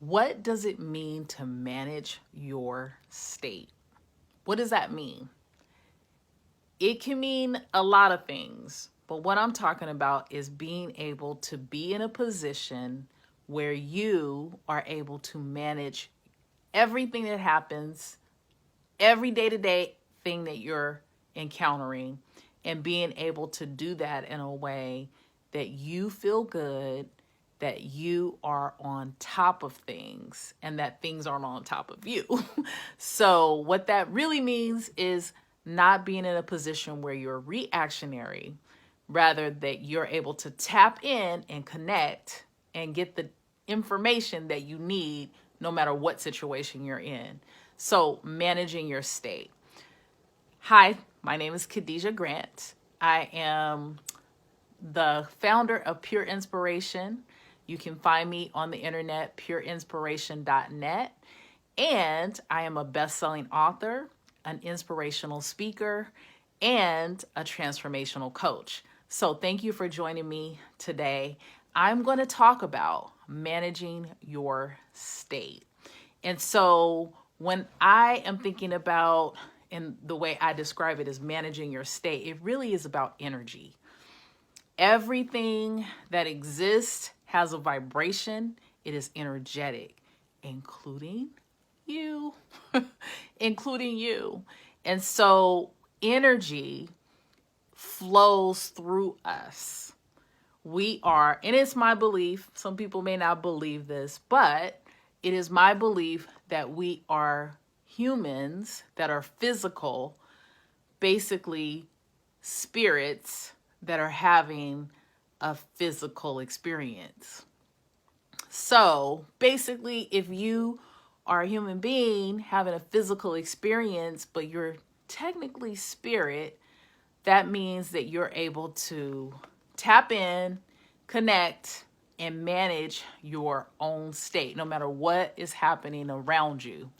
What does it mean to manage your state? What does that mean? It can mean a lot of things, but what I'm talking about is being able to be in a position where you are able to manage everything that happens, every day to day thing that you're encountering, and being able to do that in a way that you feel good, that you are on top of things, and that things aren't on top of you. So, what that really means is not being in a position where you're reactionary, rather, that you're able to tap in and connect and get the information that you need no matter what situation you're in. So, managing your state. Hi, my name is Khadijah Grant. I am the founder of Pure Inspiration. You can find me on the internet, pureinspiration.net. And I am a best-selling author, an inspirational speaker, and a transformational coach. So thank you for joining me today. I'm going to talk about managing your state. And so when I am thinking about, and the way I describe it is managing your state, it really is about energy. Everything that exists has a vibration. It is energetic, including you, including you. And so energy flows through us. We are, and it's my belief, some people may not believe this, but it is my belief that we are humans that are physical, basically spirits that are having a physical experience. So basically, if you are a human being having a physical experience, but you're technically spirit, that means that you're able to tap in, connect, and manage your own state, no matter what is happening around you.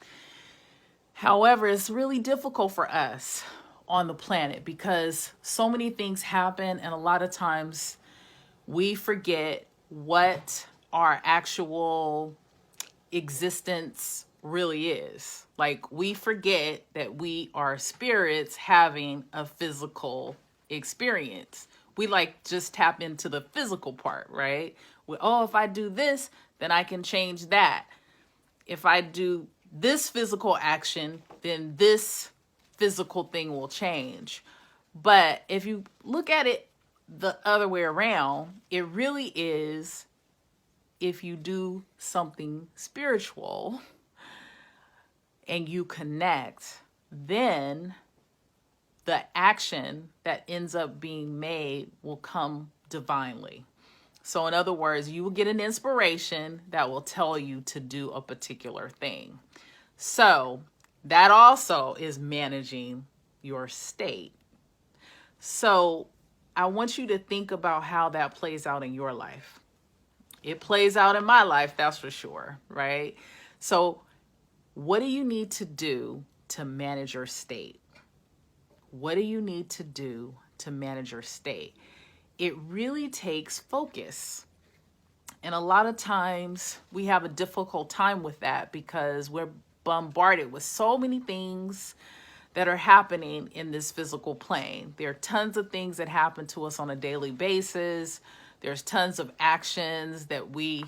However, it's really difficult for us on the planet because so many things happen, and a lot of times we forget what our actual existence really is. Like, we forget that we are spirits having a physical experience. We like just tap into the physical part, right? If I do this, then I can change that. If I do this physical action, then this physical thing will change. But if you look at it the other way around, it really is, if you do something spiritual and you connect, then the action that ends up being made will come divinely. So in other words, you will get an inspiration that will tell you to do a particular thing. So that also is managing your state. So I want you to think about how that plays out in your life. It plays out in my life, that's for sure, right? So what do you need to do to manage your state? What do you need to do to manage your state? It really takes focus. And a lot of times we have a difficult time with that because we're bombarded with so many things that are happening in this physical plane. There are tons of things that happen to us on a daily basis. There's tons of actions that we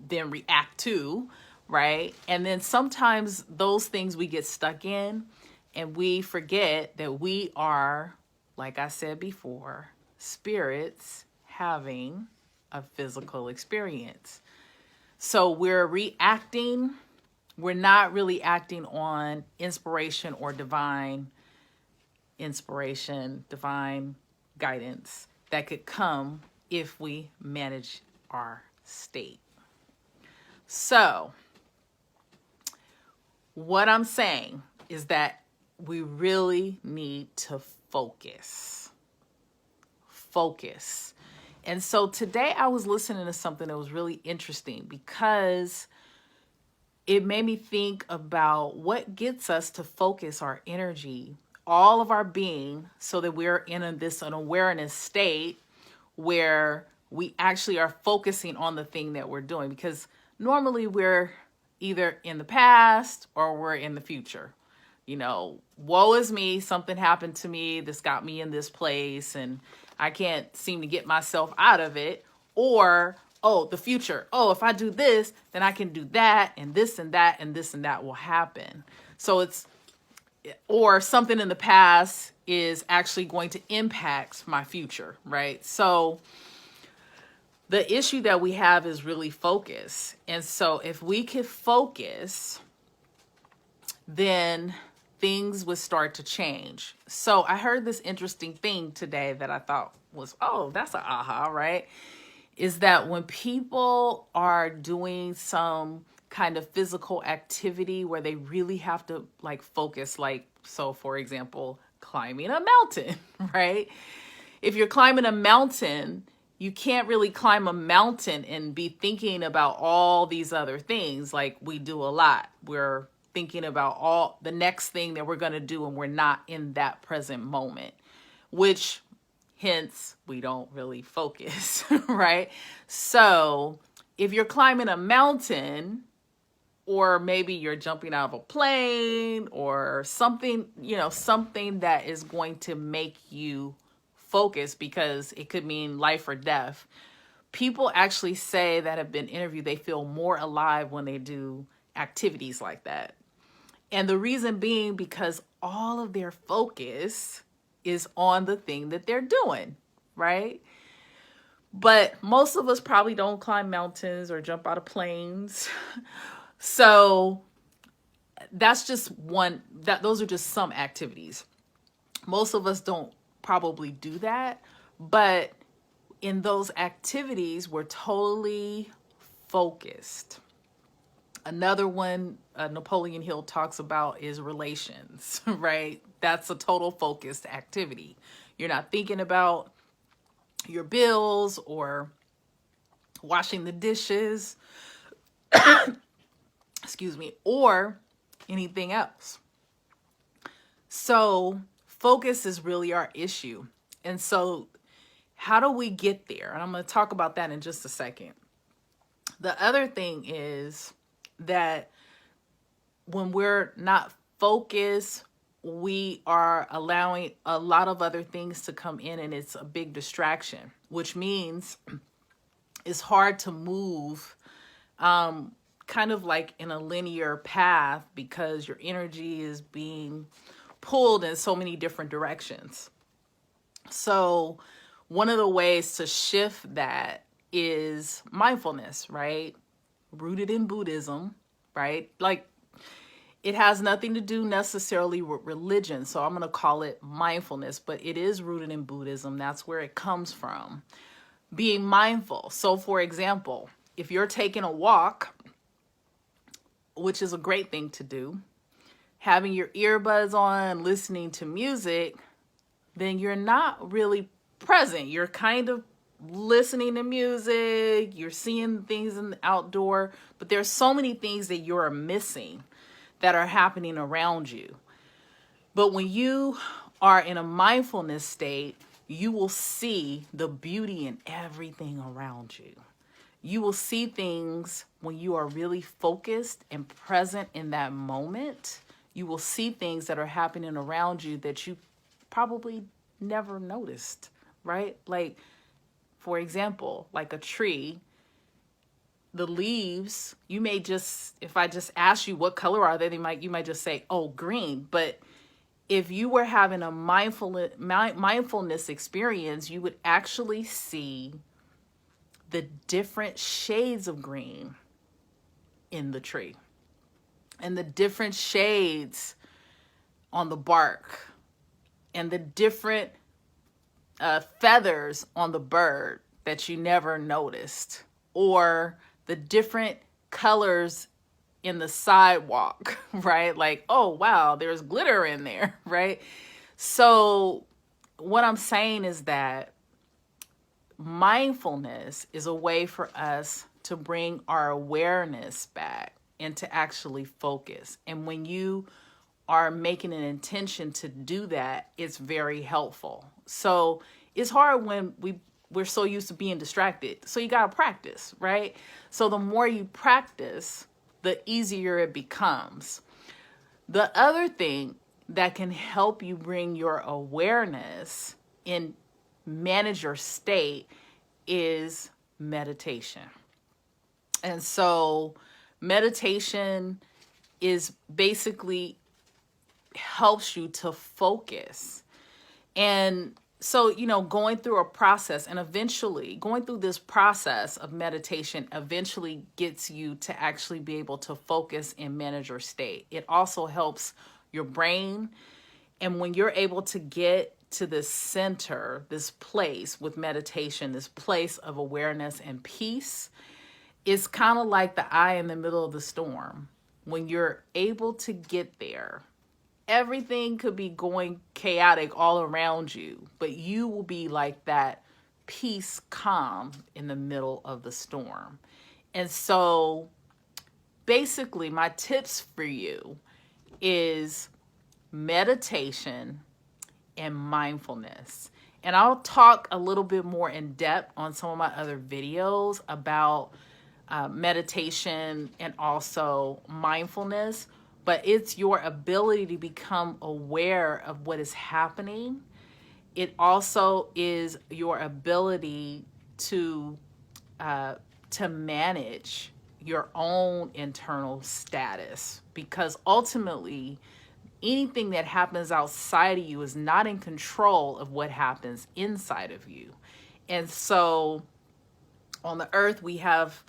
then react to, right? And then sometimes those things we get stuck in and we forget that we are, like I said before, spirits having a physical experience. So we're reacting. We're not really acting on inspiration or divine inspiration, divine guidance that could come if we manage our state. So what I'm saying is that we really need to focus. Focus. And so today I was listening to something that was really interesting because it made me think about what gets us to focus our energy, all of our being, so that we're in an awareness state where we actually are focusing on the thing that we're doing. Because normally we're either in the past or we're in the future. Woe is me, something happened to me, this got me in this place, and I can't seem to get myself out of it. Or, oh, the future. Oh, if I do this, then I can do that, and this and that, and this and that will happen. So or something in the past is actually going to impact my future, right? So the issue that we have is really focus. And so if we could focus, then things would start to change. So I heard this interesting thing today that I thought was, oh, that's an aha, right? Is that when people are doing some kind of physical activity where they really have to like focus, like, so for example, climbing a mountain, right? If you're climbing a mountain, you can't really climb a mountain and be thinking about all these other things like we do a lot. We're thinking about all the next thing that we're going to do, and we're not in that present moment, which hence we don't really focus, right? So if you're climbing a mountain, or maybe you're jumping out of a plane or something, something that is going to make you focus, because it could mean life or death. People actually say that have been interviewed, they feel more alive when they do activities like that. And the reason being because all of their focus is on the thing that they're doing, right? But most of us probably don't climb mountains or jump out of planes. So that's just those are just some activities. Most of us don't probably do that, but in those activities, we're totally focused. Another one Napoleon Hill talks about is relations, right? That's a total focused activity. You're not thinking about your bills or washing the dishes, excuse me, or anything else. So focus is really our issue. And so how do we get there? And I'm going to talk about that in just a second. The other thing is that when we're not focused, we are allowing a lot of other things to come in, and it's a big distraction, which means it's hard to move kind of like in a linear path because your energy is being pulled in so many different directions. So one of the ways to shift that is mindfulness, right? Rooted in Buddhism, right? Like, it has nothing to do necessarily with religion, so I'm going to call it mindfulness, but it is rooted in Buddhism. That's where it comes from. Being mindful. So for example, if you're taking a walk, which is a great thing to do, having your earbuds on, listening to music, then you're not really present. You're kind of listening to music, you're seeing things in the outdoor, but there's so many things that you're missing that are happening around you. But when you are in a mindfulness state, you will see the beauty in everything around you. You will see things when you are really focused and present in that moment. You will see things that are happening around you that you probably never noticed, right? Like, for example, like a tree, the leaves, you may just, if I just ask you what color are they, you might just say, oh, green. But if you were having a mindfulness experience, you would actually see the different shades of green in the tree and the different shades on the bark and the different feathers on the bird that you never noticed, or the different colors in the sidewalk, right? Like, oh, wow, there's glitter in there, right? So what I'm saying is that mindfulness is a way for us to bring our awareness back and to actually focus. And when you are making an intention to do that, it's very helpful. So it's hard when we we're so used to being distracted. So you got to practice, right? So the more you practice, the easier it becomes. The other thing that can help you bring your awareness and manage your state is meditation. And so meditation is basically helps you to focus. And so, going through a process and eventually going through this process of meditation eventually gets you to actually be able to focus and manage your state. It also helps your brain. And when you're able to get to this center, this place with meditation, this place of awareness and peace, it's kind of like the eye in the middle of the storm. When you're able to get there, everything could be going chaotic all around you, but you will be like that peace, calm in the middle of the storm. And so basically my tips for you is meditation and mindfulness. And I'll talk a little bit more in depth on some of my other videos about meditation and also mindfulness, but it's your ability to become aware of what is happening. It also is your ability to manage your own internal status, because ultimately anything that happens outside of you is not in control of what happens inside of you. And so on the earth, we have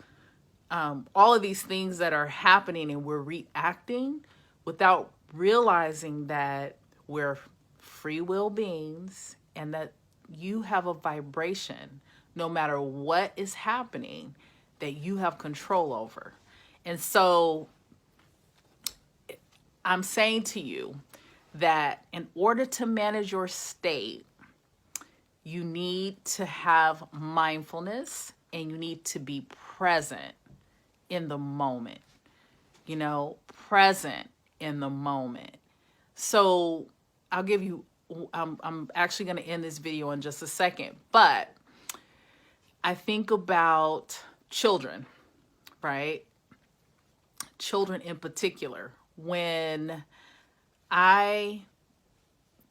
all of these things that are happening and we're reacting without realizing that we're free will beings and that you have a vibration no matter what is happening that you have control over. And so I'm saying to you that in order to manage your state, you need to have mindfulness and you need to be present in the moment, present in the moment. So I'll give you, I'm actually going to end this video in just a second, but I think about children, right? Children in particular. When I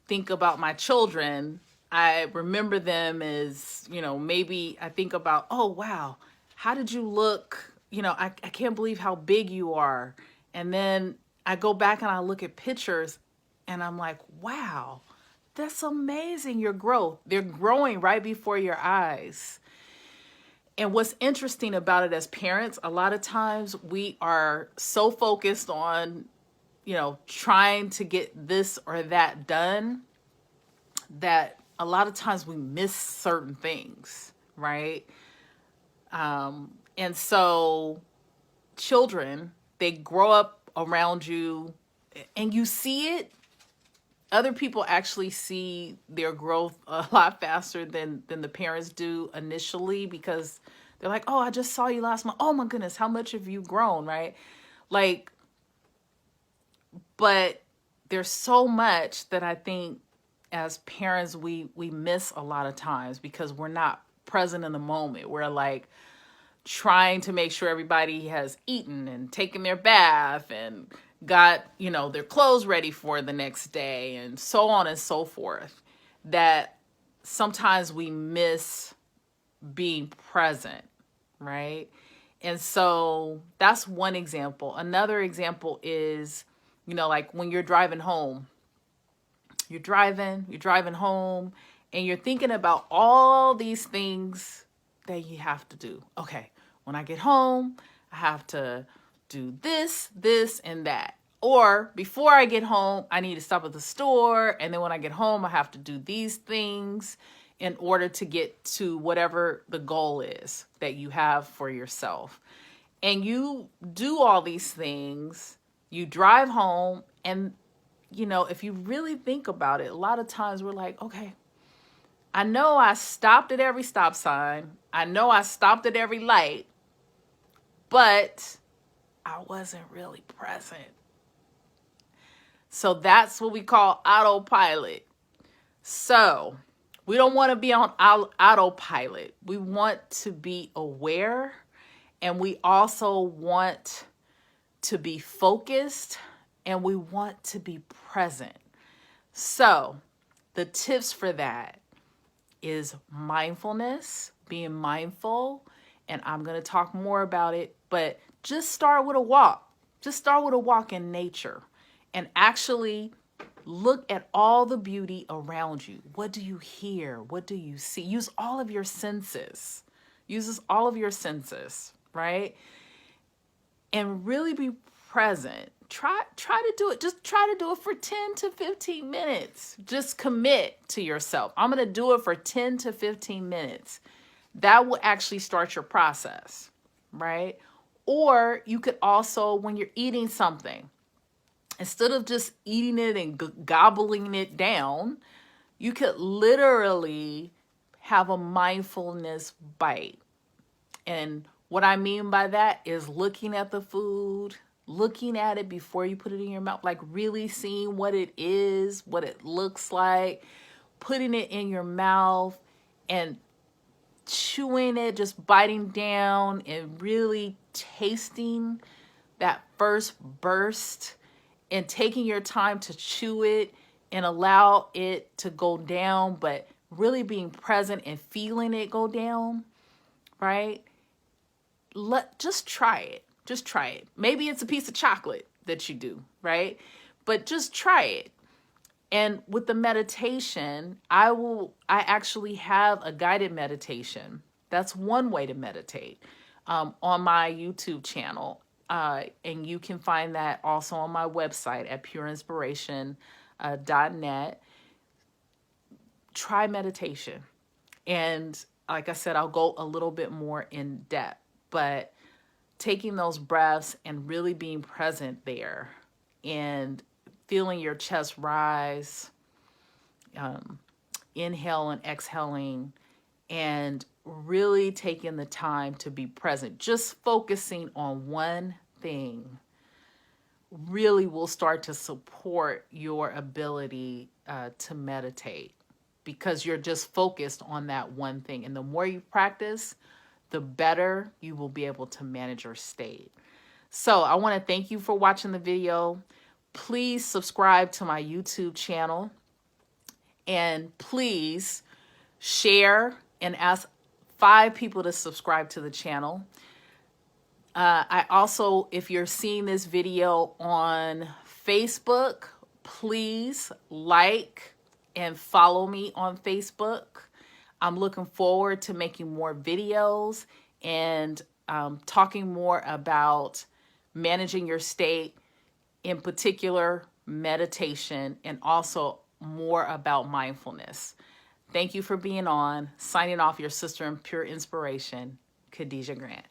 think about my children, I remember them as, maybe I think about, oh, wow, how did you look? I can't believe how big you are. And then I go back and I look at pictures and I'm like, wow, that's amazing, your growth. They're growing right before your eyes. And what's interesting about it as parents, a lot of times we are so focused on, trying to get this or that done that a lot of times we miss certain things, right? And so children, they grow up around you and you see it. Other people actually see their growth a lot faster than the parents do initially, because they're like, oh, I just saw you last month. Oh my goodness, how much have you grown, right? But there's so much that I think as parents we miss a lot of times because we're not present in the moment. We're trying to make sure everybody has eaten and taken their bath and got, their clothes ready for the next day and so on and so forth, that sometimes we miss being present, right? And so that's one example. Another example is, when you're driving home, you're driving home and you're thinking about all these things that you have to do. Okay, when I get home, I have to do this, this, and that. Or before I get home, I need to stop at the store. And then when I get home, I have to do these things in order to get to whatever the goal is that you have for yourself. And you do all these things, you drive home, and if you really think about it, a lot of times we're like, okay, I know I stopped at every stop sign. I know I stopped at every light, but I wasn't really present. So that's what we call autopilot. So We don't want to be on autopilot. We want to be aware, and we also want to be focused, and we want to be present. So the tips for that is mindfulness, being mindful, and I'm going to talk more about it, but just start with a walk. Just start with a walk in nature and actually look at all the beauty around you. What do you hear? What do you see? Use all of your senses. Uses all of your senses, right? And really be present. Try to do it. Just try to do it for 10 to 15 minutes. Just commit to yourself. I'm going to do it for 10 to 15 minutes. That will actually start your process, right? Or you could also, when you're eating something, instead of just eating it and gobbling it down, you could literally have a mindfulness bite. And what I mean by that is looking at the food, looking at it before you put it in your mouth, like really seeing what it is, what it looks like, putting it in your mouth and chewing it, just biting down and really tasting that first burst and taking your time to chew it and allow it to go down, but really being present and feeling it go down, right? Just try it. Just try it. Maybe it's a piece of chocolate that you do, right? But just try it. And with the meditation, I actually have a guided meditation. That's one way to meditate on my YouTube channel. And you can find that also on my website at pureinspiration.net. Try meditation. And like I said, I'll go a little bit more in depth, but taking those breaths and really being present there and feeling your chest rise, inhale and exhaling, and really taking the time to be present, just focusing on one thing really will start to support your ability to meditate, because you're just focused on that one thing. And the more you practice, the better you will be able to manage your state. So I want to thank you for watching the video. Please subscribe to my YouTube channel, and please share and ask 5 people to subscribe to the channel. I also, if you're seeing this video on Facebook, please like and follow me on Facebook. I'm looking forward to making more videos and talking more about managing your state, in particular meditation, and also more about mindfulness. Thank you for being on. Signing off, your sister in pure inspiration, Khadijah Grant.